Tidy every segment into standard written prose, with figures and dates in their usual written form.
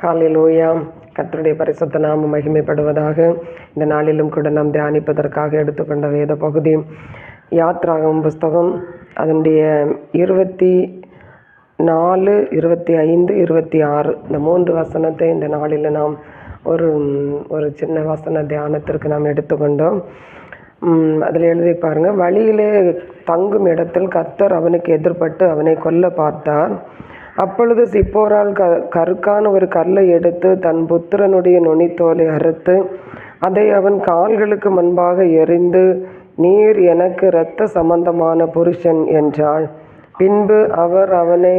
ஹல்லேலூயா. கர்த்தருடைய பரிசுத்த நாமம் மகிமைப்படுவதாக. இந்த நாளிலும் கூட நாம் தியானிப்பதற்காக எடுத்துக்கொண்ட வேத பகுதி யாத்ராகமம் புஸ்தகம் அதனுடைய 24, 25, 26 இந்த 3 வசனத்தை இந்த நாளில் நாம் ஒரு சின்ன வசன தியானத்திற்கு நாம் எடுத்துக்கொண்டோம். அதில் எழுதி பாருங்க, வழியிலே தங்கும் இடத்தில் கர்த்தர் அவனுக்கு எதிர்பட்டு அவனை கொல்ல பார்த்தார். அப்பொழுது சிப்போரால் கருக்கான ஒரு கல்லை எடுத்து தன் புத்திரனுடைய நுனித்தோலை அறுத்து அதை அவன் கால்களுக்கு முன்பாக எறிந்து, நீர் எனக்கு இரத்த சம்பந்தமான புருஷன் என்றாள். பின்பு அவர் அவனை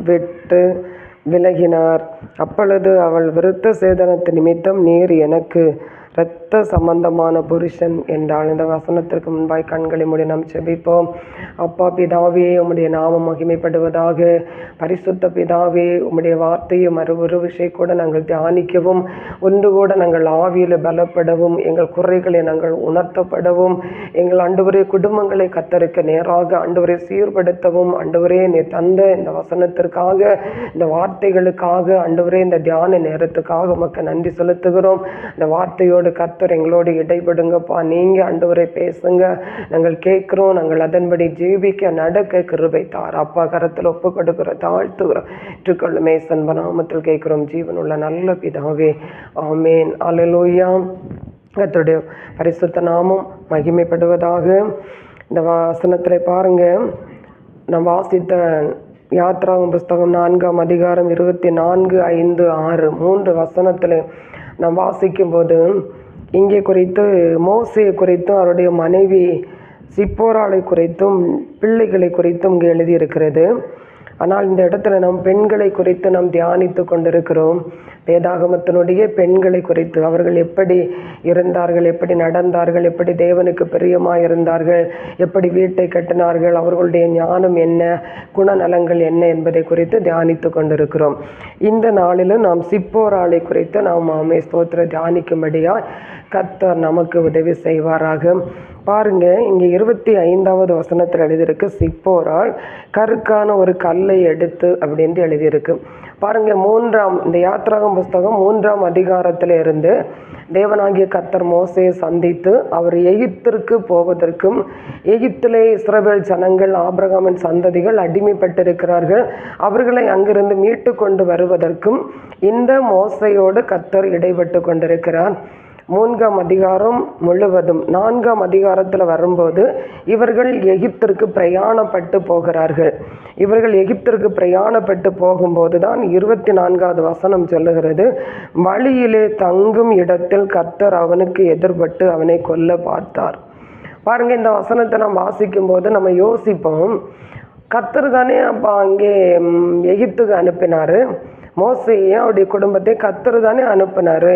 விட்டு விலகினார். அப்பொழுது அவள் விருத்த சேதனத்து நிமித்தம் நீர் எனக்கு இரத்த சம்பந்தமான புருஷன் என்றாள். இந்த வசனத்திற்கு முன்பாய் கண்களை மூடி நாம் செபிப்போம். அப்பா பிதாவே, உம்முடைய நாமம் மகிமைப்படுவதாக. பரிசுத்த பிதாவே, உம்முடைய வார்த்தையை ஒரு விஷயம் கூட நாங்கள் தியானிக்கவும், ஒன்று கூட நாங்கள் ஆவியில் பலப்படவும், எங்கள் குறைகளை நாங்கள் உணர்த்தப்படவும், எங்கள் ஆண்டவரே குடும்பங்களை கத்தருக்கு நேராக ஆண்டவரை சீர்படுத்தவும், ஆண்டவரே நீ தந்த இந்த வசனத்திற்காக, இந்த வார்த்தைகளுக்காக, ஆண்டவரே இந்த தியான நேரத்துக்காக உமக்கு நன்றி செலுத்துகிறோம். இந்த வார்த்தையோடு கர்த்தர் எங்களோடு இடைபடுங்கப்பா. நீங்கள் ஆண்டவரை பேசுங்க, நாங்கள் கேட்குறோம். நாங்கள் அதன்படி ஜீவிக்க நடக்க கிருபை தார். அப்பா கரத்தில் ஒப்பு கொடுக்குற தாழ்த்துகிறோம். ஏற்றுக்கொள்ளுமே சன்ப நாமத்தில் கேட்குறோம் ஜீவனுள்ள நல்ல பிதாவே, ஆமேன். அல்லேலூயா. கர்த்தருடைய பரிசுத்த நாமம் மகிமைப்படுவதாக. இந்த வசனத்தில் பாருங்க, நான் வாசித்த யாத்ராகமம் புஸ்தகம் 4ஆம் அதிகாரம் 24, 5, 6 3 வசனத்தில் நாம் வாசிக்கும்போது இங்கே குறித்து மோசேயை குறித்தும் அவருடைய மனைவி சிப்போராளை குறித்தும் பிள்ளைகளை குறித்தும் இங்கே எழுதியிருக்கிறது. ஆனால் இந்த இடத்துல நாம் பெண்களை குறித்து நாம் தியானித்து கொண்டிருக்கிறோம். வேதாகமத்தினுடைய பெண்களை குறித்து, அவர்கள் எப்படி இருந்தார்கள், எப்படி நடந்தார்கள், எப்படி தேவனுக்கு பிரியமாக இருந்தார்கள், எப்படி வீட்டை கட்டினார்கள், அவர்களுடைய ஞானம் என்ன, குணநலங்கள் என்ன என்பதை குறித்து தியானித்து கொண்டிருக்கிறோம். இந்த நாளிலும் நாம் சிப்போராளை குறித்து நாம் ஸ்தோத்திர தியானிக்கும்படியாக கர்த்தர் நமக்கு உதவி செய்வாராக. பாருங்க, இங்கே 25வது வசனத்தில் எழுதியிருக்கு, சிப்போரால் கருக்கான ஒரு கல்லை எடுத்து அப்படின்ட்டு எழுதியிருக்கு. பாருங்க, இந்த யாத்ராகமம் புஸ்தகம் 3ஆம் அதிகாரத்தில் இருந்து தேவனாகிய கர்த்தர் மோசேயை சந்தித்து அவர் எகிப்திற்கு போவதற்கும், எகிப்திலே இஸ்ரவேல் ஜனங்கள் ஆபிரகாமின் சந்ததிகள் அடிமைப்பட்டிருக்கிறார்கள், அவர்களை அங்கிருந்து மீட்டு கொண்டு வருவதற்கும் இந்த மோசையோடு கர்த்தர் இடைப்பட்டு கொண்டிருக்கிறார். 3ஆம் அதிகாரம் முழுவதும் 4ஆம் அதிகாரத்தில் வரும்போது இவர்கள் எகிப்திற்கு பிரயாணப்பட்டு போகிறார்கள். இவர்கள் எகிப்திற்கு பிரயாணப்பட்டு போகும்போது தான் 24வது வசனம் சொல்லுகிறது, வழியிலே தங்கும் இடத்தில் கர்த்தர் அவனுக்கு எதிர்பட்டு அவனை கொல்ல பார்த்தார். பாருங்க, இந்த வசனத்தை நாம் வாசிக்கும் போது நம்ம யோசிப்போம், கர்த்தர் தானே அப்போ அங்கே எகிப்துக்கு அனுப்பினார், மோசேயை அவருடைய குடும்பத்தை கர்த்தர் தானே அனுப்பினார்,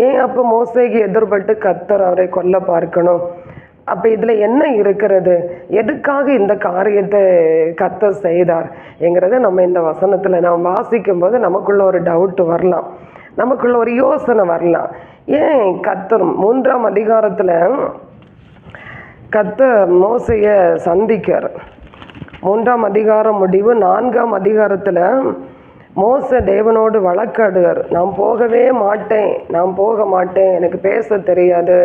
ஏன் அப்போ மோசேக்கு எதிர்பட்டு கர்த்தர் அவரை கொல்ல பார்க்கணும்? அப்போ இதில் என்ன இருக்கிறது, எதுக்காக இந்த காரியத்தை கர்த்தர் செய்தார் என்கிறத நம்ம இந்த வசனத்தில் நாம் வாசிக்கும்போது நமக்குள்ள ஒரு டவுட் வரலாம், நமக்குள்ள ஒரு யோசனை வரலாம். ஏன் கர்த்தர் 3ஆம் அதிகாரத்தில் கர்த்தர் மோசேயை சந்திக்கிறார், 3ஆம் அதிகாரம் முடிவு 4ஆம் அதிகாரத்தில் மோசே தேவனோடு வழக்காடுகிறார், நான் போகவே மாட்டேன், நான் போக மாட்டேன், எனக்கு பேச தெரியாது,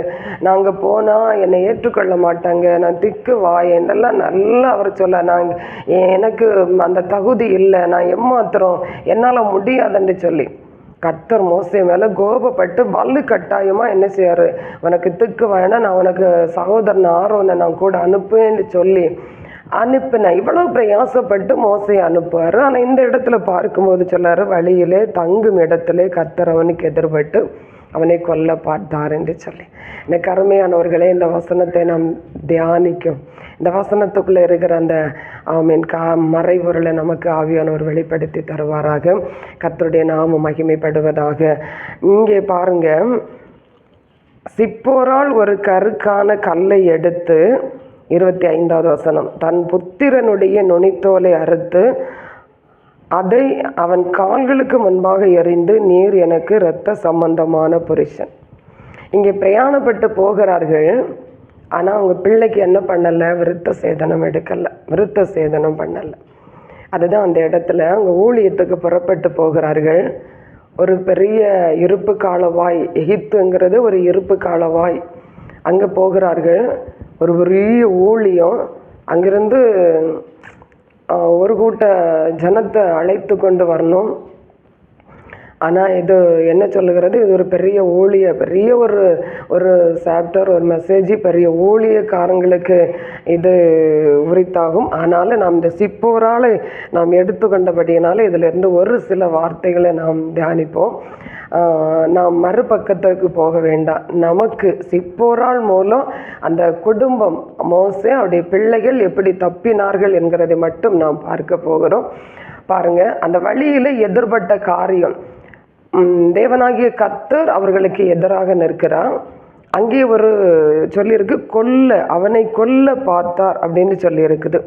நாங்கள் போனால் என்னை ஏற்றுக்கொள்ள மாட்டாங்க, நான் திக்கு வாயேன், இதெல்லாம் நல்லா அவர் சொல்ல, எனக்கு அந்த தகுதி இல்லை, நான் ஏமாத்துறோம், என்னால் முடியாதுன்னு சொல்லி கர்த்தர் மோசே மேலே கோபப்பட்டு வலு கட்டாயமாக என்ன செய்யார், உனக்கு திக்கு வேணாம், நான் உனக்கு சகோதரன் ஆரோனை நான் கூட அனுப்புவேன்னு சொல்லி அனுப்பினேன். இவ்வளோ பிரயாசப்பட்டு மோசையை அனுப்புவார். ஆனால் இந்த இடத்துல பார்க்கும்போது சொல்லார், வழியிலே தங்கும் இடத்துல கர்த்தர் அவனுக்கு எதிர்பட்டு அவனை கொல்ல பார்த்தார் என்று சொல்லி. எனக்கு அருமையானவர்களே, இந்த வசனத்தை நாம் தியானிக்கும், இந்த வசனத்துக்குள்ளே இருக்கிற அந்த மறைபொருளை நமக்கு ஆவியானவர் வெளிப்படுத்தி தருவாராக. கர்த்தருடைய நாமம் மகிமைப்படுவதாக. இங்கே பாருங்க, சிப்போரால் ஒரு கருக்கான கல்லை எடுத்து 25வது வசனம், தன் புத்திரனுடைய நுனித்தோலை அறுத்து அதை அவன் கால்களுக்கு முன்பாக எறிந்து, நீர் எனக்கு இரத்த சம்பந்தமான புருஷன். இங்கே பிரயாணப்பட்டு போகிறார்கள், ஆனால் அவங்க பிள்ளைக்கு என்ன பண்ணலை, விருத்த சேதனம் எடுக்கலை, விருத்த சேதனம் பண்ணலை. அதுதான் அந்த இடத்துல அவங்க ஊழியத்துக்கு புறப்பட்டு போகிறார்கள். ஒரு பெரிய இருப்பு காலவாய், எகிப்துங்கிறது ஒரு இருப்பு காலவாய். அங்கே போகிறார்கள், ஒரு பெரிய ஊழியம். அங்கிருந்து ஒரு கூட்ட ஜனத்தை அழைத்து கொண்டு வரணும். ஆனால் இது என்ன சொல்லுகிறது, இது ஒரு பெரிய பெரிய ஒரு சாப்டர், ஒரு மெசேஜ், பெரிய ஊழியக்காரங்களுக்கு இது உரித்தாகும். ஆனாலும் நாம் இந்த சிப்போரால் நாம் எடுத்துக்கொண்டபடியினால இதிலிருந்து ஒரு சில வார்த்தைகளை நாம் தியானிப்போம். நாம் மறுபக்கத்துக்கு போக வேண்டாம். நமக்கு சிப்போரால் மூலம் அந்த குடும்பம், மோசே அவருடைய பிள்ளைகள் எப்படி தப்பினார்கள் என்கிறதை மட்டும் நாம் பார்க்க போகிறோம். பாருங்க, அந்த வழியில் எதிர்பட்ட காரியம், தேவனாகிய கர்த்தர் அவர்களுக்கு எதிராக நிற்கிறார். அங்கே ஒரு சொல்லியிருக்கு, அவனை கொல்ல பார்த்தார் அப்படின்னு சொல்லியிருக்குது.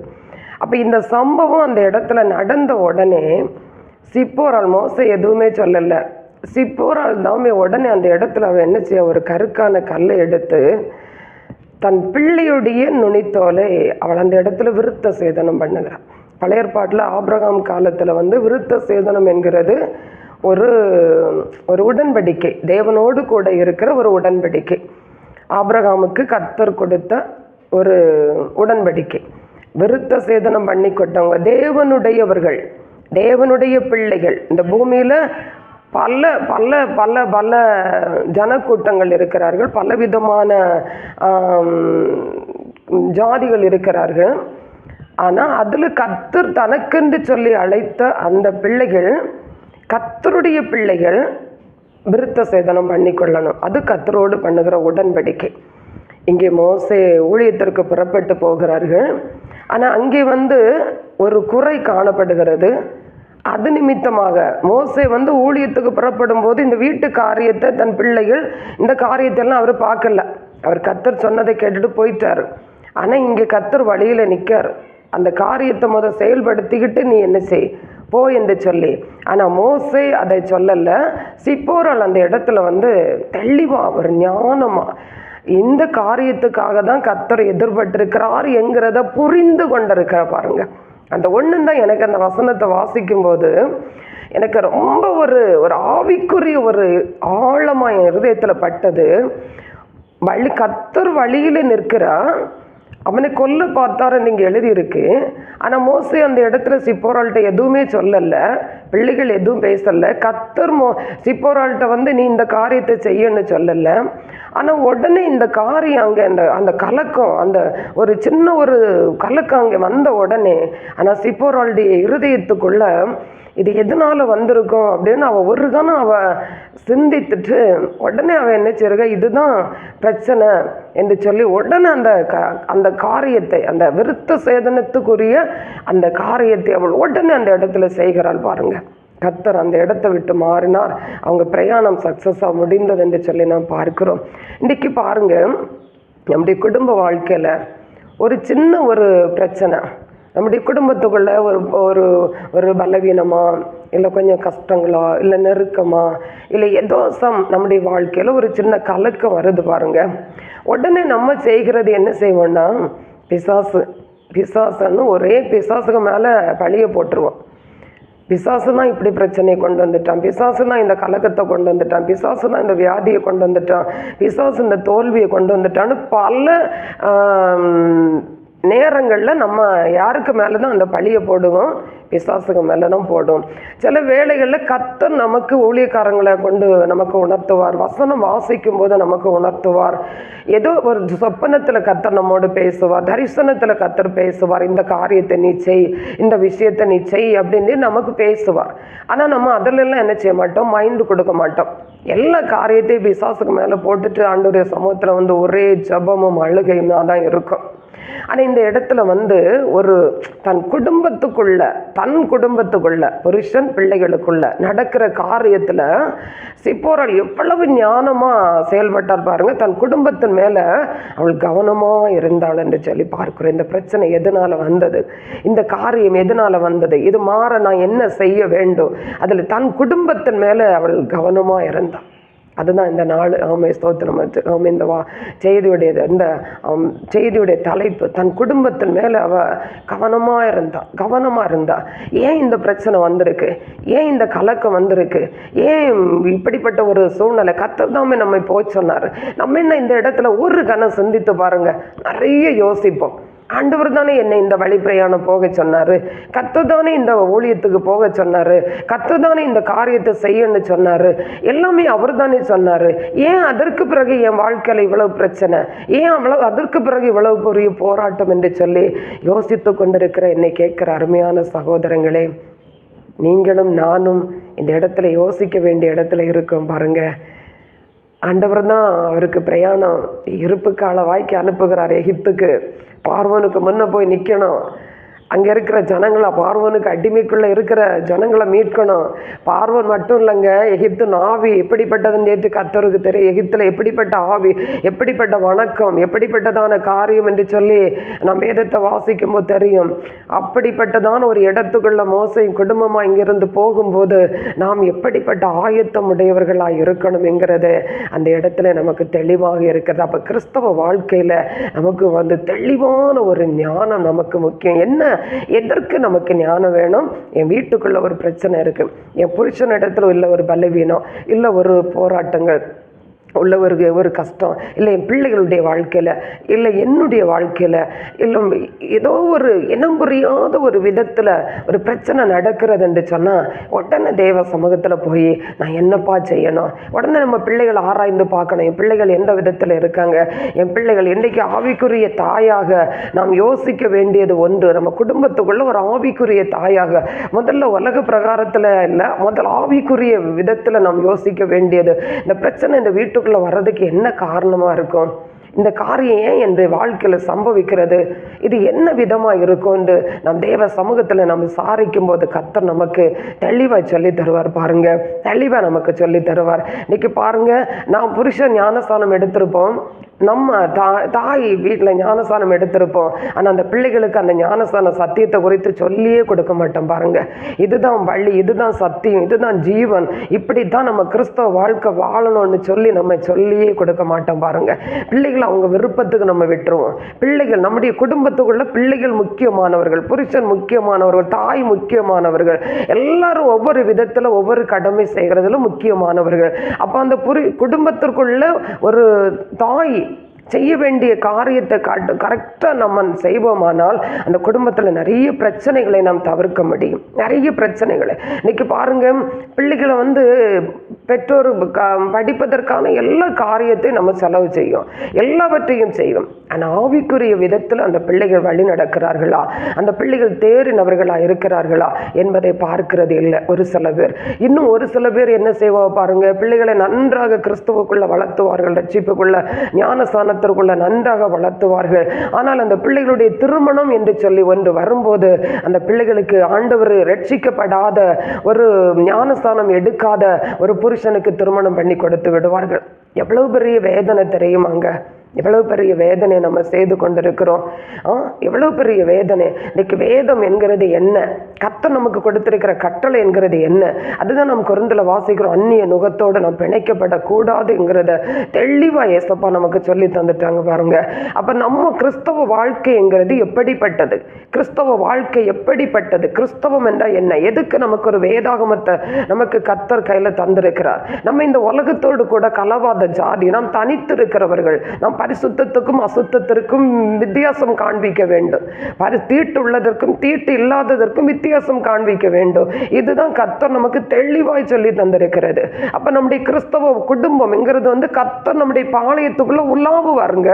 அப்போ இந்த சம்பவம் அந்த இடத்துல நடந்த உடனே சிப்போரால், மோசே எதுவுமே சொல்லலை, சிப்போரால் தாமே உடனே அந்த இடத்துல அவன் என்ன செய்ய, ஒரு கருக்கான கல்லை எடுத்து தன் பிள்ளையுடைய நுனித்தோலை அவள் அந்த இடத்துல விருத்த சேதனம் பண்ணுகிறான். பழைய ஏற்பாட்டில் ஆபிரகாம் காலத்தில் விருத்த சேதனம் என்கிறது ஒரு உடன்படிக்கை, தேவனோடு கூட இருக்கிற ஒரு உடன்படிக்கை. ஆபிரகாமுக்கு கர்த்தர் கொடுத்த ஒரு உடன்படிக்கை. விருத்த சேதனம் பண்ணி கொண்டவங்க தேவனுடையவர்கள், தேவனுடைய பிள்ளைகள். இந்த பூமியில் பல பல பல பல ஜனக்கூட்டங்கள் இருக்கிறார்கள், பலவிதமான ஜாதிகள் இருக்கிறார்கள். ஆனால் அதில் கர்த்தர் தனக்கென்று சொல்லி அழைத்த அந்த பிள்ளைகள், கர்த்தருடைய பிள்ளைகள் விருத்த சேதனம் பண்ணி கொள்ளணும். அது கர்த்தரோடு பண்ணுகிற உடன்படிக்கை. இங்கே மோசே ஊழியத்திற்கு புறப்பட்டு போகிறார்கள். ஆனால் அங்கே ஒரு குறை காணப்படுகிறது. அது நிமித்தமாக மோசே ஊழியத்துக்கு புறப்படும் போது இந்த வீட்டு காரியத்தை, தன் பிள்ளைகள், இந்த காரியத்தெல்லாம் அவர் பார்க்கல. அவர் கர்த்தர் சொன்னதை கேட்டுட்டு போயிட்டார். ஆனால் இங்கே கர்த்தர் வழியில் நிற்கார். அந்த காரியத்தை செயல்படுத்திக்கிட்டு நீ என்ன செய், போ என்று சொல்லி. ஆனால் மோசே அதை சொல்லலை. சிப்போரால் அந்த இடத்துல தெளிவாக, ஒரு ஞானமாக, இந்த காரியத்துக்காக தான் கர்த்தர் எதிர்பட்டிருக்கிறார் என்கிறத புரிந்து கொண்டிருக்கிற பாருங்க. அந்த ஒன்று தான் எனக்கு அந்த வசனத்தை வாசிக்கும்போது எனக்கு ரொம்ப ஒரு ஆவிக்குரிய ஒரு ஆழமாக என் இருதயத்தில் பட்டது. கர்த்தர் வழியில் நிற்கிறா, அவனை கொல்ல பார்த்தாருன்னு இங்கே எழுதியிருக்கு. ஆனால் மோசே அந்த இடத்துல சிப்போரால்கிட்ட எதுவுமே சொல்லலை, பிள்ளைகள் எதுவும் பேசலை. கர்த்தர் சிப்போரால்கிட்ட நீ இந்த காரியத்தை செய்யன்னு சொல்லலை. ஆனால் உடனே இந்த காரியம் அங்கே அந்த கலக்கம், அந்த ஒரு சின்ன ஒரு கலக்கம் அங்கே வந்த உடனே, ஆனால் சிப்போராளுடைய இருதயத்துக்குள்ள இது எதனால் வந்திருக்கும் அப்படின்னு அவள் ஒரு கணம் அவள் சிந்தித்துட்டு உடனே அவள் என்ன செய்யறா, இதுதான் பிரச்சனை என்று சொல்லி உடனே அந்த காரியத்தை, அந்த விருத்த சேதனத்துக்குரிய அந்த காரியத்தை அவள் உடனே அந்த இடத்துல செய்கிறாள் பாருங்க. கர்த்தர் அந்த இடத்தை விட்டு மாறினார், அவங்க பிரயாணம் சக்ஸஸாக முடிந்தது என்று சொல்லி நாம் பார்க்கிறோம். இன்றைக்கி பாருங்க, நம்முடைய குடும்ப வாழ்க்கையில் ஒரு சின்ன ஒரு பிரச்சனை, நம்முடைய குடும்பத்துக்குள்ள ஒரு ஒரு பலவீனமா, இல்லை கொஞ்சம் கஷ்டங்களா, இல்லை நெருக்கமா, இல்லை ஏதோ நம்முடைய வாழ்க்கையில் ஒரு சின்ன கலக்கம் வருது பாருங்க. உடனே நம்ம செய்கிறது என்ன செய்வோம்னா, பிசாசுன்னு ஒரே பிசாசுக்கு மேலே பழிய போட்டுருவோம். பிசாசு தான் இப்படி பிரச்சனையை கொண்டு வந்துட்டான், பிசாசு தான் இந்த கலக்கத்தை கொண்டு வந்துட்டான், பிசாசு தான் இந்த வியாதியை கொண்டு வந்துட்டான், பிசாசு இந்த தோல்வியை கொண்டு வந்துட்டான்னு பல நேரங்களில் நம்ம யாருக்கு மேலே தான் அந்த பழியை போடுவோம், பிசாசுக்கு மேலே தான் போடுவோம். சில வேளைகளில் கர்த்தர் நமக்கு ஊழியக்காரங்களை கொண்டு நமக்கு உணர்த்துவார், வசனம் வாசிக்கும் போது நமக்கு உணர்த்துவார், ஏதோ ஒரு சொப்பனத்தில் கர்த்தர் நம்மோடு பேசுவார், தரிசனத்தில் கர்த்தர் பேசுவார், இந்த காரியத்தை நீ செய், இந்த விஷயத்தை நீ செய் அப்படின்னு நமக்கு பேசுவார். ஆனால் நம்ம அதிலெல்லாம் என்ன செய்ய மாட்டோம், மைண்டு கொடுக்க மாட்டோம். எல்லா காரியத்தையும் பிசாசுக்கு மேலே போட்டுட்டு ஆண்டவருடைய சமூகத்தில் ஒரே ஜபமும் அழுகையும் தான் இருக்கும். ஆனால் இந்த இடத்துல ஒரு தன் குடும்பத்துக்குள்ள புருஷன் பிள்ளைகளுக்குள்ள நடக்கிற காரியத்தில் சிப்போரால் எவ்வளவு ஞானமாக செயல்பட்டார் பாருங்க. தன் குடும்பத்தின் மேலே அவள் கவனமாக இருந்தாள் என்று சொல்லி பார்க்கிறோம். இந்த பிரச்சனை எதனால் வந்தது, இந்த காரியம் எதனால் வந்தது, இது மாற நான் என்ன செய்ய வேண்டும், அதில் தன் குடும்பத்தின் மேலே அவள் கவனமாக இருந்தாள். அதுதான் இந்த நாள். ஆமை ஸ்தோத்திரம். ஆமை இந்த செய்தியுடைய தலைப்பு, தன் குடும்பத்தின் மேலே அவ கவனமாக இருந்தா. ஏன் இந்த பிரச்சனை வந்திருக்கு, ஏன் இந்த கலக்கம் வந்திருக்கு, ஏன் இப்படிப்பட்ட ஒரு சூழ்நிலை? கர்த்தர் தாமே நம்மை போய் சொன்னார். நம்ம என்ன இந்த இடத்துல ஒரு கணம் சிந்தித்து பாருங்க. நிறைய யோசிப்போம். ஆண்டவர் தானே என்னை இந்த வழி பிரயாணம் போக சொன்னார், கர்த்தர் தானே இந்த ஊழியத்துக்கு போக சொன்னார், கர்த்தர் தானே இந்த காரியத்தை செய்யணும்னு சொன்னார், எல்லாமே அவர் தானே சொன்னார். ஏன் அதற்கு பிறகு என் வாழ்க்கையில் இவ்வளவு பிரச்சனை, ஏன் அதற்கு பிறகு இவ்வளவு பெரிய போராட்டம் என்று சொல்லி யோசித்து கொண்டிருக்கிற என்னை கேட்கிற அருமையான சகோதரங்களே, நீங்களும் நானும் இந்த இடத்துல யோசிக்க வேண்டிய இடத்துல இருக்கோம் பாருங்க. ஆண்டவர் தான் அவருக்கு பிரயாணம் இருப்பு கால வாய்க்கு அனுப்புகிறார் எகிப்துக்கு. பார்வோனுக்கு முன்ன போய் நிற்கணும். அங்கே இருக்கிற ஜனங்களை, பார்வோனுக்கு அடிமைக்குள்ளே இருக்கிற ஜனங்களை மீட்கணும். பார்வோன் மட்டும் இல்லைங்க, எகிப்து ஆவி எப்படிப்பட்டதுன்னு நேற்று கர்த்தருக்கு தெரியும். எகிப்தில் எப்படிப்பட்ட ஆவி, எப்படிப்பட்ட வணக்கம், எப்படிப்பட்டதான காரியம் என்று சொல்லி நாம் வேதத்தை வாசிக்கும் போது தெரியும். அப்படிப்பட்டதான ஒரு இடத்துக்குள்ள மோசை குடும்பமாக இங்கிருந்து போகும்போது நாம் எப்படிப்பட்ட ஆயத்தம் உடையவர்களாக இருக்கணும் என்கிறது அந்த இடத்துல நமக்கு தெளிவாக இருக்கிறது. அப்போ கிறிஸ்தவ வாழ்க்கையில் நமக்கு தெளிவான ஒரு ஞானம் நமக்கு முக்கியம். என்ன, எதற்கு நமக்கு ஞானம் வேணும்? என் வீட்டுக்குள்ள ஒரு பிரச்சனை இருக்கு, என் புருஷன் இடத்துல இல்லை ஒரு பலவீனம், இல்லை ஒரு போராட்டங்கள் உள்ளவருக்கு ஒரு கஷ்டம், இல்லை என் பிள்ளைகளுடைய வாழ்க்கையில், இல்லை என்னுடைய வாழ்க்கையில், இல்லை ஏதோ ஒரு இனம் புரியாத ஒரு விதத்தில் ஒரு பிரச்சனை நடக்கிறது என்று சொன்னால் உடனே தேவ சமூகத்தில் போய் நான் என்னப்பா செய்யணும்? உடனே நம்ம பிள்ளைகளை ஆராய்ந்து பார்க்கணும். என் பிள்ளைகள் எந்த விதத்தில் இருக்காங்க, என் பிள்ளைகள் இன்றைக்கு ஆவிக்குரிய தாயாக நாம் யோசிக்க வேண்டியது ஒன்று. நம்ம குடும்பத்துக்குள்ள ஒரு ஆவிக்குரிய தாயாக, முதல்ல உலக பிரகாரத்தில் இல்லை, முதல் ஆவிக்குரிய விதத்தில் நாம் யோசிக்க வேண்டியது, இந்த பிரச்சனை இந்த வீட்டுக்குள்ள வர்றதுக்கு என்ன காரணமா இருக்கும், இந்த காரியம் ஏன் என்ற வாழ்க்கையில் சம்பவிக்கிறது, இது என்ன விதமாக இருக்கும் என்று நம் தேவ சமூகத்தில் நம்ம சாரிக்கும் போது கர்த்தர் நமக்கு தெளிவாக சொல்லி தருவார். பாருங்க, தெளிவாக நமக்கு சொல்லி தருவார். இன்னைக்கு பாருங்க, நாம் புருஷன் ஞானஸ்தானம் எடுத்திருப்போம், நம்ம தாய் வீட்டில் ஞானஸ்தானம் எடுத்திருப்போம். ஆனால் அந்த பிள்ளைகளுக்கு அந்த ஞானஸ்தான சத்தியத்தை குறித்து சொல்லியே கொடுக்க மாட்டோம். பாருங்க, இதுதான் வழி, இதுதான் சத்தியம், இதுதான் ஜீவன், இப்படித்தான் நம்ம கிறிஸ்தவ வாழ்க்கை வாழணும்னு சொல்லி நம்ம சொல்லியே கொடுக்க மாட்டோம். பாருங்க, பிள்ளைகள் அவங்க விருப்பத்துக்கு நம்ம விட்டுருவோம். பிள்ளைகள், நம்முடைய குடும்பத்துக்குள்ள பிள்ளைகள் முக்கியமானவர்கள், புருஷன் முக்கியமானவர்கள், தாய் முக்கியமானவர்கள், எல்லாரும் ஒவ்வொரு விதத்தில் ஒவ்வொரு கடமை செய்கிறதுல முக்கியமானவர்கள். அப்போ அந்த குடும்பத்திற்குள்ள ஒரு தாய் செய்ய வேண்டிய காரியத்தை கரெக்டாக நம்ம செய்வோமானால் அந்த குடும்பத்தில் நிறைய பிரச்சனைகளை நாம் தவிர்க்க முடியும். நிறைய பிரச்சனைகளை இன்னைக்கு பாருங்க, பிள்ளைகளை பெற்றோர் படிப்பதற்கான எல்லா காரியத்தையும் நம்ம செலவு செய்யும், எல்லாவற்றையும் செய்யும். ஆனால் ஆவிக்குரிய விதத்தில் அந்த பிள்ளைகள் வழி நடக்கிறார்களா, அந்த பிள்ளைகள் தேறினவர்களா இருக்கிறார்களா என்பதை பார்க்கிறது இல்லை ஒரு சில பேர். இன்னும் ஒரு சில பேர் என்ன செய்வா பாருங்க, பிள்ளைகளை நன்றாக கிறிஸ்துவுக்குள்ள வளர்த்துவார்கள், ரட்சிப்புக்குள்ள ஞானஸ்தானத்திற்குள்ள நன்றாக வளர்த்துவார்கள். ஆனால் அந்த பிள்ளைகளுடைய திருமணம் என்று சொல்லி ஒன்று வரும்போது அந்த பிள்ளைகளுக்கு ஆண்டவர் ரட்சிக்கப்படாத, ஒரு ஞானஸ்தானம் எடுக்காத ஒரு புருஷனுக்கு திருமணம் பண்ணி கொடுத்து விடுவார்கள். எவ்வளவு பெரிய வேதனை தெரியுமாங்க, எவ்வளவு பெரிய வேதனை நம்ம செய்து கொண்டிருக்கிறோம். எவ்வளவு பெரிய வேதனை. இன்னைக்கு வேதம் என்கிறது என்ன, கர்த்தர் நமக்கு கொடுத்திருக்கிற கட்டளை என்கிறது என்ன, அதுதான் நம்ம கொரிந்தில வாசிக்கிறோம். அந்நிய நுகத்தோடு நாம் பிணைக்கப்படக்கூடாதுங்கிறத தெளிவாக ஏசப்பா நமக்கு சொல்லி தந்துட்டாங்க பாருங்க. அப்போ நம்ம கிறிஸ்தவ வாழ்க்கை என்கிறது எப்படிப்பட்டது, கிறிஸ்தவ வாழ்க்கை எப்படிப்பட்டது, கிறிஸ்தவம் என்றால் என்ன, எதுக்கு நமக்கு ஒரு வேதாகமத்தை நமக்கு கர்த்தர் கையில் தந்திருக்கிறார். நம்ம இந்த உலகத்தோடு கூட கலவாத ஜாதி, நாம் தனித்து இருக்கிறவர்கள், நாம் பரிசுத்தத்துக்கும் அசுத்தத்திற்கும் வித்தியாசம் காண்பிக்க வேண்டும், தீட்டு உள்ளதற்கும் தீட்டு இல்லாததற்கும் வித்தியாசம் காண்பிக்க வேண்டும். இதுதான் கர்த்தர் நமக்கு தெளிவாய் சொல்லி தந்திருக்கிறது. அப்ப நம்முடைய கிறிஸ்தவ குடும்பம் என்கிறது கர்த்தர் நம்முடைய பாளையத்துக்குள்ள உலாவுவாருங்க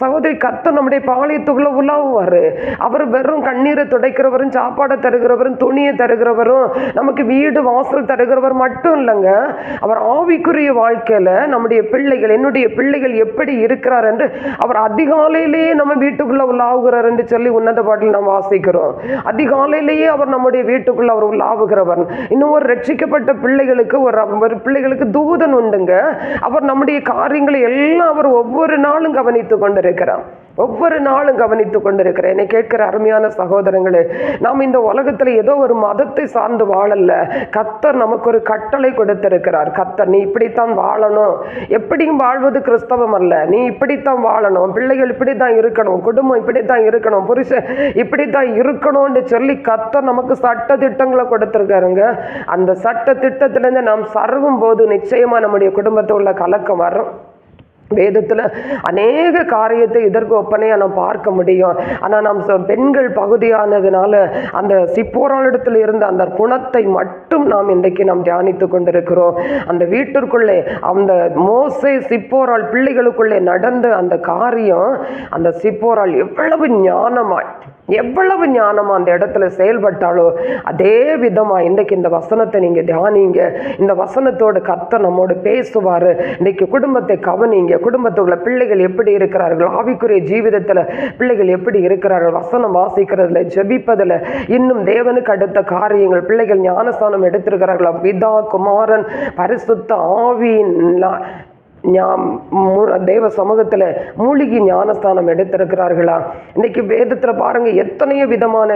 சகோதரி. கர்த்தர் நம்முடைய பாளையத்துக்குள்ள உலாவுவாரு. அவர் வெறும் கண்ணீரை துடைக்கிறவரும், சாப்பாடை தருகிறவரும், துணியை தருகிறவரும், நமக்கு வீடு வாசல் தருகிறவர் மட்டும் இல்லைங்க. அவர் ஆவிக்குரிய வாழ்க்கையில நம்முடைய பிள்ளைகள், என்னுடைய பிள்ளைகள் எப்படி இருக்கிறார் என்று அவர் அதிகாலையிலேயே நம்ம வீட்டுக்குள்ள உள்ளாவுகிறார் என்று சொல்லி உன்னத பாட்டில் நாம் வாசிக்கிறோம். அதிகாலையிலேயே அவர் நம்முடைய வீட்டுக்குள்ள அவர் உள்ளாவுகிறவர். இன்னும் ஒரு ரட்சிக்கப்பட்ட பிள்ளைகளுக்கு ஒரு பிள்ளைகளுக்கு தூதன் உண்டுங்க. அவர் நம்முடைய காரியங்களை எல்லாம் அவர் ஒவ்வொரு நாளும் கவனித்து கொண்டிருக்கிறார். ஒவ்வொரு நாளும் கவனித்து கொண்டிருக்கிறேன். என்னை கேட்கிற அருமையான சகோதரங்களே, நாம் இந்த உலகத்தில் ஏதோ ஒரு மதத்தை சார்ந்து வாழல்ல. கர்த்தர் நமக்கு ஒரு கட்டளை கொடுத்திருக்கிறார். கர்த்தர் நீ இப்படித்தான் வாழணும், எப்படியும் வாழ்வது கிறிஸ்தவம் அல்ல, நீ இப்படித்தான் வாழணும், பிள்ளைகள் இப்படித்தான் இருக்கணும், குடும்பம் இப்படித்தான் இருக்கணும், புருஷன் இப்படித்தான் இருக்கணும்னு சொல்லி கர்த்தர் நமக்கு சட்ட திட்டங்களை கொடுத்திருக்காருங்க. அந்த சட்ட திட்டத்திலிருந்து நாம் சர்வும் போது நிச்சயமா நம்முடைய குடும்பத்தில் உள்ள கலக்கம் வரும். வேதத்தில் அநேக காரியத்தை இதற்கு ஒப்பனையாக நாம் பார்க்க முடியும். ஆனால் நாம் பெண்கள் பகுதியானதுனால அந்த சிப்போராளிடத்தில் இருந்த அந்த குணத்தை மட்டும் நாம் இன்றைக்கு நாம் தியானித்து கொண்டிருக்கிறோம். அந்த வீட்டிற்குள்ளே அந்த மோசே சிப்போராள் பிள்ளைகளுக்குள்ளே நடந்த அந்த காரியம், அந்த சிப்போராள் எவ்வளவு ஞானமா அந்த இடத்துல செயல்பட்டாலோ அதே விதமா இன்றைக்கு இந்த வசனத்தை நீங்க தியானிங்க. இந்த வசனத்தோட கர்த்தர் நம்மோடு பேசுவாரு. இன்னைக்கு குடும்பத்தை கவனிங்க. குடும்பத்துக்குள்ள பிள்ளைகள் எப்படி இருக்கிறார்கள், ஆவிக்குரிய ஜீவிதத்துல பிள்ளைகள் எப்படி இருக்கிறார்கள், வசனம் வாசிக்கிறதுல, ஜெபிப்பதுல, இன்னும் தேவனுக்கு அடுத்த காரியங்கள், பிள்ளைகள் ஞானஸ்தானம் எடுத்திருக்கிறார்களா, பிதா குமாரன் பரிசுத்த ஆவியின் தேவ சமூகத்தில் மூழ்கி ஞானஸ்தானம் எடுத்திருக்கிறார்களா? இன்னைக்கு வேதத்தில் பாருங்க எத்தனையோ விதமான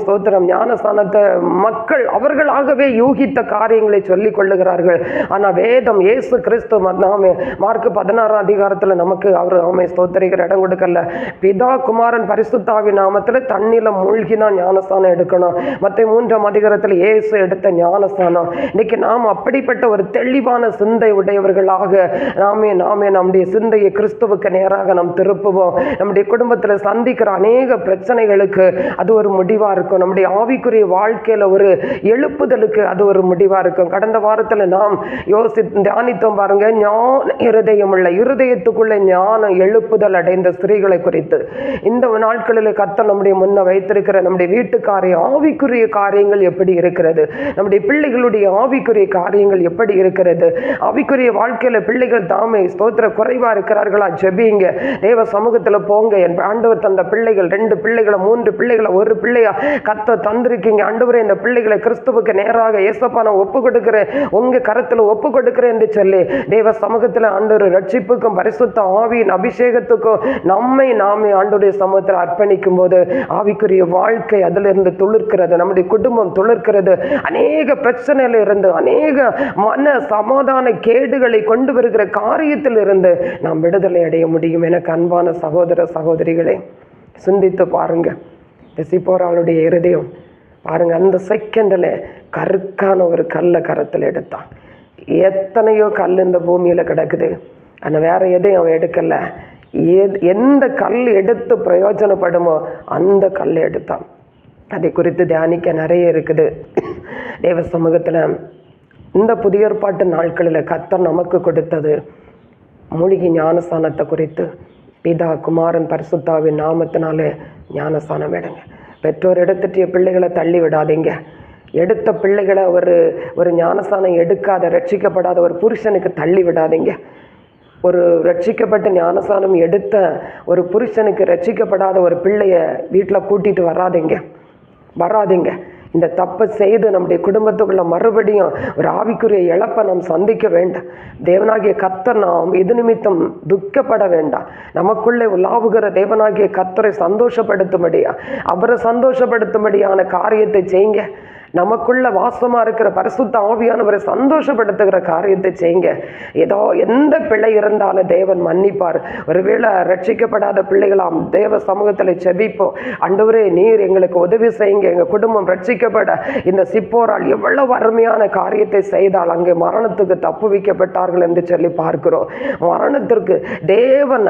ஸ்தோத்திரம் ஞானஸ்தானத்தை மக்கள் அவர்களாகவே யூகித்த காரியங்களை சொல்லிக் கொள்ளுகிறார்கள். ஆனால் வேதம் இயேசு கிறிஸ்து மார்க்கு 16 அதிகாரத்தில் நமக்கு அவர் ஸ்தோத்திரிக்கிற இடம் கொடுக்கல. பிதா குமாரன் பரிசுத்தாவி நாமத்தில் தண்ணில மூழ்கி தான் ஞானஸ்தானம் எடுக்கணும். மற்ற 3ஆம் அதிகாரத்தில் இயேசு எடுத்த ஞானஸ்தானம். இன்னைக்கு நாம் அப்படிப்பட்ட ஒரு தெளிவான சிந்தை உடையவர்களாக நாமே நம்முடைய சிந்தையை கிறிஸ்துவுக்கு நேராக நாம் திருப்புவோம். நம்முடைய குடும்பத்தில் சந்திக்கிற அநேக பிரச்சனைகளுக்கு அது ஒரு முடிவா இருக்கும். நம்முடைய ஆவிக்குரிய வாழ்க்கையில ஒரு எழுப்புதலுக்கு அது ஒரு முடிவா இருக்கும். கடந்த வாரத்தில் நாம் தியானித்தோம் பாருங்க, ஞான இருதயம் உள்ள இருதயத்துக்குள்ள ஞானம் எழுப்புதல் அடைந்த ஸ்திரீகளை குறித்து. இந்த நாட்களில் கர்த்தர் நம்முடைய முன்ன வைத்திருக்கிற நம்முடைய வீட்டு காரியம், ஆவிக்குரிய காரியங்கள் எப்படி இருக்கிறது, நம்முடைய பிள்ளைகளுடைய ஆவிக்குரிய காரியங்கள் எப்படி இருக்கிறது, ஆவிக்குரிய வாழ்க்கையில பிள்ளைகள் தாமே ஸ்தோத்திர குறைவா இருக்கிறார்களா, ஜெபிங்க. தேவ சமூகத்துல போங்க. என் ஆண்டவர் தந்த பிள்ளைகள் 2 பிள்ளைகளை 3 பிள்ளைகளை 1 பிள்ளையா கர்த்தர் தந்திருக்கீங்க. ஆண்டவரே இந்த பிள்ளைகளை கிறிஸ்துவுக்கு நேராக ஏசப்பா நான் ஒப்பு கொடுக்கிறேன், உங்க கரத்துல ஒப்பு கொடுக்கிறேன் என்று சொல்லி தேவ சமூகத்துல ஆண்டவர் ரட்சிப்புக்கும் பரிசுத்த ஆவியின் அபிஷேகத்துக்கும் நாமே ஆண்டவருடைய சமூகத்தில் அர்ப்பணிக்கும் போது ஆவிக்குரிய வாழ்க்கை அதுல இருந்து துளிர்க்கிறது. நம்முடைய குடும்பம் துளிர்க்கிறது. அநேக பிரச்சனையில இருந்து, அநேக மன சமாதான கேடுகளை கொண்டு வருகிற காரியத்தில் இருந்து நாம் விடுதலை அடைய முடியும். எனக்கு அன்பான சகோதர சகோதரிகளே, சிந்தித்து பாருங்க. சிப்போராளுடைய இருதயம் பாருங்க, அந்த செகண்டில் கருக்கான ஒரு கல்லை கரத்தில் எடுத்தான். எத்தனையோ கல் இந்த பூமியில கிடக்குது, ஆனால் வேற எதையும் அவன் எடுக்கல. எந்த கல் எடுத்து பிரயோஜனப்படுமோ அந்த கல்லை எடுத்தான். அதை குறித்து தியானிக்க நிறைய இருக்குது தேவ சமூகத்தில். இந்த புதிய ஏற்பாட்டு நாட்களில் கர்த்தர் நமக்கு கொடுத்தது மூலிகை ஞானஸ்தானத்தை குறித்து. பிதா குமாரன் பரிசுத்தாவின் நாமத்தினாலே ஞானஸ்தானம் எடுங்க. பெற்றோர் எடுத்துட்டிய பிள்ளைகளை தள்ளி விடாதீங்க. எடுத்த பிள்ளைகளை ஒரு ஞானஸ்தானம் எடுக்காத ரட்சிக்கப்படாத ஒரு புருஷனுக்கு தள்ளி விடாதீங்க. ஒரு ரட்சிக்கப்பட்ட ஞானஸ்தானம் எடுத்த ஒரு புருஷனுக்கு ரட்சிக்கப்படாத ஒரு பிள்ளைய வீட்டில் கூட்டிட்டு வராதீங்க. இந்த தப்பை செய்து நம்முடைய குடும்பத்துக்குள்ள மறுபடியும் ஒரு ஆவிக்குரிய இழப்பை நாம் சந்திக்க வேண்டாம். தேவனாகிய கர்த்தர் நாம் இது நிமித்தம் துக்கப்பட வேண்டாம். நமக்குள்ளே உலாவுகிற தேவனாகிய கர்த்தரை சந்தோஷப்படுத்தும்படியா, அவரை சந்தோஷப்படுத்தும்படியான காரியத்தை செய்யுங்க. நமக்குள்ள வாசமா இருக்கிற பரிசுத்த ஆவியானவரை சந்தோஷப்படுத்துகிற காரியத்தை செய்யுங்க. ஏதோ எந்த பிள்ளை இருந்தாலும் தேவன் மன்னிப்பார். ஒருவேளை ரட்சிக்கப்படாத பிள்ளைகளாம் தேவ சமூகத்தில் செபிப்போம். ஆண்டவரே நீர் எங்களுக்கு உதவி செய்யுங்க, எங்க குடும்பம் ரட்சிக்கப்பட. இந்த சிப்போரால் எவ்வளவு அருமையான காரியத்தை செய்தால் அங்கே மரணத்துக்கு தப்பு வைக்கப்பட்டார்கள் என்று சொல்லி பார்க்கிறோம். மரணத்திற்கு தேவன்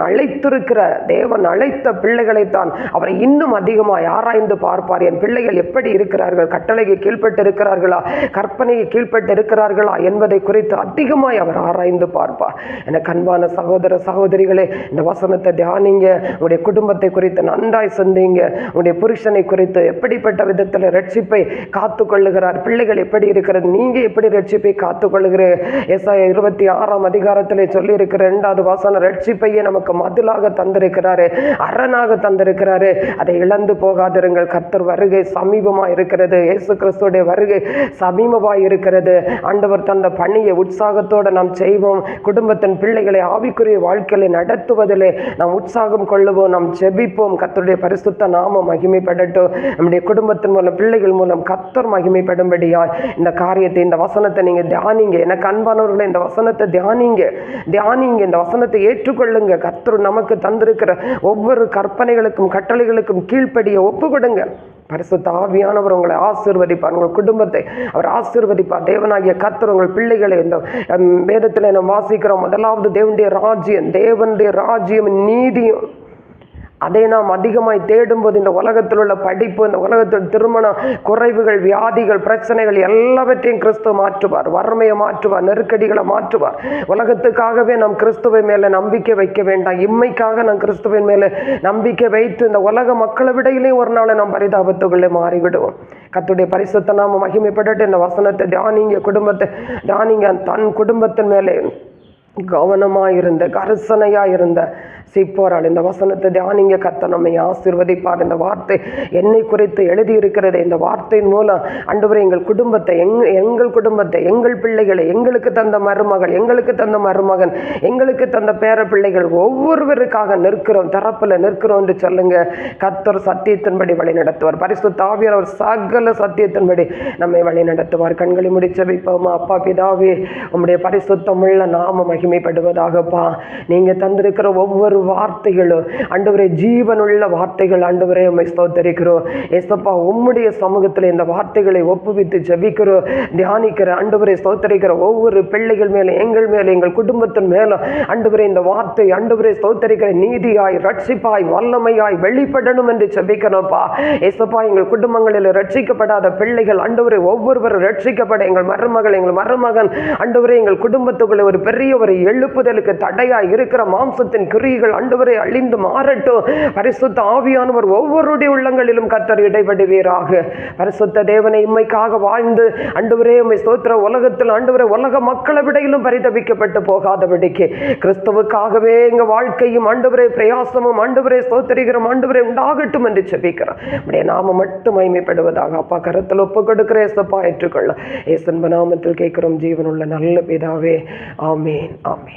அழைத்த பிள்ளைகளைத்தான் அவரை இன்னும் அதிகமாக ஆராய்ந்து பார்ப்பார். என் பிள்ளைகள் எப்படி இருக்கிறார்கள், கட்டளைக்கு கீழ்பட்டு இருக்கிறார்களா, கற்பனையை கீழ்பட்டு இருக்கிறார்களா என்பதை குறித்து அதிகமாய் அவர் ஆராய்ந்து பார்ப்பார். எனக்கு அன்பான சகோதர சகோதரிகளே, இந்த வசனத்தை தியானிங்க. உங்களுடைய குடும்பத்தை குறித்து நன்றாய் சிந்திங்க. உங்களுடைய புருஷனை குறித்து எப்படிப்பட்ட விதத்தில் ரட்சிப்பை காத்து கொள்ளுகிறார், பிள்ளைகள் எப்படி இருக்கிறது, நீங்க எப்படி ரட்சிப்பை காத்து கொள்ளுகிறீர்கள். ஏசாயா 26ஆம் அதிகாரத்திலே சொல்லி இருக்கிற 2வது வசனம், ரட்சிப்பையே நமக்கு மதிலாக தந்திருக்கிறாரு, அரணாக தந்திருக்கிறாரு. அதை இழந்து போகாதிருங்கள், கர்த்தர் வருகை சமீபமா இருக்கிறது. இயேசு கிறிஸ்து கிறிஸ்துடைய வருகை சமீபமாய் இருக்கிறது. ஆண்டவர் தந்த பணியை உற்சாகத்தோடு நாம் செய்வோம். குடும்பத்தின் பிள்ளைகளை ஆவிக்குரிய வாழ்க்கையை நடத்துவதிலே நாம் உற்சாகம் கொள்ளுவோம். நாம் ஜெபிப்போம். கர்த்தருடைய பரிசுத்த நாமம் மகிமைப்படட்டும். நம்முடைய குடும்பத்தின் மூலம் பிள்ளைகள் மூலம் கர்த்தர் மகிமைப்படும்படியாய் இந்த காரியத்தை, இந்த வசனத்தை நீங்க தியானிங்க. எனக்கு அன்பானவர்களை, இந்த வசனத்தை தியானிங்க. இந்த வசனத்தை ஏற்றுக்கொள்ளுங்க. கர்த்தர் நமக்கு தந்திருக்கிற ஒவ்வொரு கற்பனைகளுக்கும் கட்டளைகளுக்கும் கீழ்ப்படிய ஒப்பு கொடுங்க. பரிசுத்த ஆவியானவர் உங்களை ஆசீர்வதிப்பார். உங்கள் குடும்பத்தை அவர் ஆசீர்வதிப்பார். தேவனாகிய கர்த்தர் உங்கள் பிள்ளைகளை, இந்த வேதத்தில் நம்ம வாசிக்கிறோம், முதலாவது தேவனுடைய ராஜ்யம் நீதியும், அதை நாம் அதிகமாய் தேடும்போது இந்த உலகத்தில் உள்ள படிப்பு, இந்த உலகத்தில் திருமணம், குறைவுகள், வியாதிகள், பிரச்சனைகள் எல்லாவற்றையும் கிறிஸ்துவ மாற்றுவார். வறுமையை மாற்றுவார், நெருக்கடிகளை மாற்றுவார். உலகத்துக்காகவே நாம் கிறிஸ்துவை மேலே நம்பிக்கை வைக்க வேண்டாம். இம்மைக்காக நாம் கிறிஸ்துவின் மேலே நம்பிக்கை வைத்து இந்த உலக மக்களை விடையிலேயும் ஒரு நாளை நாம் பரிதாபத்துக்குள்ளே மாறிவிடுவோம். கர்த்தருடைய பரிசுத்த நாமம் மகிமைப்படட்டும். இந்த வசனத்தை தியானிங்க. குடும்பத்தை தியானிங்க. தன் குடும்பத்தின் மேலே கவனமாயிருந்த, கரிசனையாயிருந்த சிப்போரால் இந்த வசனத்தை தியானிங்க. கர்த்தர் நம்மை ஆசீர்வதிப்பார். இந்த வார்த்தை என்னை குறித்து எழுதியிருக்கிறது. இந்த வார்த்தையின் மூலம் ஆண்டவரே எங்கள் குடும்பத்தை, எங்கள் குடும்பத்தை, எங்கள் பிள்ளைகளை, எங்களுக்கு தந்த மருமகள், எங்களுக்கு தந்த மருமகன், எங்களுக்கு தந்த பேர பிள்ளைகள் ஒவ்வொருவருக்காக நிற்கிறோம், தரப்பில் நிற்கிறோம் என்று சொல்லுங்க. கர்த்தர் சத்தியத்தின்படி வழி நடத்துவார். பரிசுத்த ஆவியானவர் சகல சத்தியத்தின்படி நம்மை வழி நடத்துவார். கண்களை முடிச்ச வைப்போமா. அப்பா பிதாவே, உம்முடைய பரிசுத்தமுள்ள நாம மகிமைப்படுவதாகப்பா. நீங்க தந்திருக்கிற ஒவ்வொரு வார்த்தைகளும் ஆண்டவரே ஜீவனுள்ள வார்த்தைகள். ஆண்டவரே உம்மை ஸ்தோத்திரிக்கிறோம். ஏசப்பா, உம்முடைய சமூகத்தில் இந்த வார்த்தைகளை ஒப்புவித்து ஜெபிக்கிறோம், தியானிக்கிற ஆண்டவரே ஸ்தோத்திரிக்கிற ஒவ்வொரு பிள்ளைகள் மேலே, எங்கள் மேலே, எங்கள் குடும்பத்தின் மேலே ஆண்டவரே இந்த வார்த்தை ஆண்டவரே ஸ்தோத்திரிக்கிற நீதியாய், ரட்சிப்பாய், வல்லமையாய் வெளிப்படணும் என்று ஜெபிக்கிறோம்ப்பா. ஏசப்பா, எங்கள் குடும்பங்களில் ரட்சிக்கப்படாத பிள்ளைகள் ஆண்டவரே ஒவ்வொருவரும் ரட்சிக்கப்பட, எங்கள் மருமகள், எங்கள் மருமகன் ஆண்டவரே எங்கள் குடும்பத்துக்குள்ள ஒரு பெரிய ஒரு எழுப்புதலுக்கு தடையாய் இருக்கிற மாம்சத்தின் கிரியைகள் ஆண்டவரே அழிந்து மாறட்டும். பரிசுத்த ஆவியானவர் ஒவ்வொருடைய உள்ளங்களிலும் கர்த்தர் இடைபடுவீராக. பரிசுத்த தேவனை இம்மைக்காக வாழ்ந்து ஆண்டவரே உம்மை ஸ்தோத்திர உலகத்தில் ஆண்டவரே உலக மக்களை விடையிலும் பரிதபிக்கப்பட்டு போகாதபடிக்கு கிறிஸ்துவுக்காகவே எங்க வாழ்க்கையும் ஆண்டவரே பிரயாசமும் ஆண்டவரே ஸ்தோத்திரிக்கிறோம் ஆண்டவரே உண்டாகட்டும் என்று ஜெபிக்கிறோம். நம்முடைய நாம மட்டும் மகிமைப்படுவதாக. அப்பா, கரத்தில் ஒப்பு கொடுக்கிற ஏசப்பா, ஏற்றுக்கொள்ள. ஏசன்ப நாமத்தில் கேட்கிறோம் ஜீவனுள்ள நல்ல பிதாவே. ஆமேன், ஆமேன்.